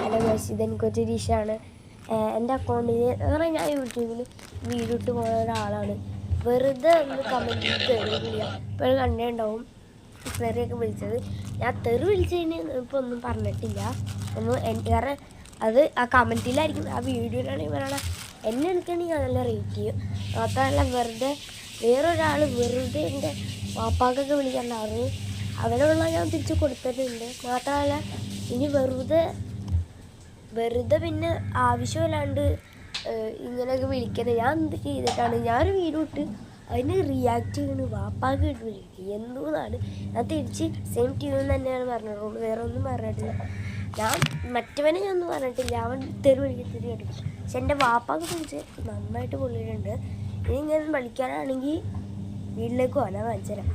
Hello guys, ഇതെനിക്കൊരു ഡിഷാണ്. എൻ്റെ അക്കൗണ്ടിൽ വേറെ ഞാൻ യൂട്യൂബിൽ വീഡിയോ ഇട്ട് പോകുന്ന ഒരാളാണ്. വെറുതെ ഒന്ന് കമൻറ്റിൽ തെറി വിളിക്കുക. ഇപ്പോൾ കണ്ടേ ഉണ്ടാവും തെറിയൊക്കെ വിളിച്ചത്. ഞാൻ തെറി വിളിച്ചതിന് ഇപ്പോൾ ഒന്നും പറഞ്ഞിട്ടില്ല കാരണം അത് ആ കമൻറ്റിലായിരിക്കും. ആ വീഡിയോയിലാണെങ്കിൽ പറയണ എന്നെ എടുക്കണമെങ്കിൽ നല്ല റേറ്റ് ചെയ്യും. മാത്രമല്ല വേറൊരാൾ വെറുതെ എൻ്റെ വാപ്പാക്കൊക്കെ വിളിക്കാറുണ്ട്. അവനുള്ള ഞാൻ തിരിച്ച് കൊടുത്തിട്ടുണ്ട്. മാത്രമല്ല ഇനി വെറുതെ പിന്നെ ആവശ്യമില്ലാണ്ട് ഇങ്ങനെയൊക്കെ വിളിക്കുന്നത് ഞാൻ എന്ത് ചെയ്തിട്ടാണ്? ഞാനൊരു വീഡിയോ ഇട്ട് അതിന് റിയാക്ട് ചെയ്യുന്നത് വാപ്പാക്ക് ഇട്ട് വിളിക്കും എന്തോന്നാണ്. ഞാൻ തിരിച്ച് സെയിം ട്യൂൺ തന്നെയാണ് പറഞ്ഞിട്ടുള്ളൂ, വേറെ ഒന്നും പറഞ്ഞിട്ടില്ല. ഞാൻ മറ്റവനെ ഞാൻ ഒന്നും പറഞ്ഞിട്ടില്ല, അവൻ തെറി വിളിക്കത്തിരി കേട്ടു. പക്ഷെ എൻ്റെ വാപ്പാക്ക് വിളിച്ച് നന്നായിട്ട് പൊള്ളിയിട്ടുണ്ട്. ഇനി ഇങ്ങനെ വിളിക്കാനാണെങ്കിൽ വീട്ടിലേക്ക് പോകാൻ ഞാൻ കാണിച്ചു തരാം.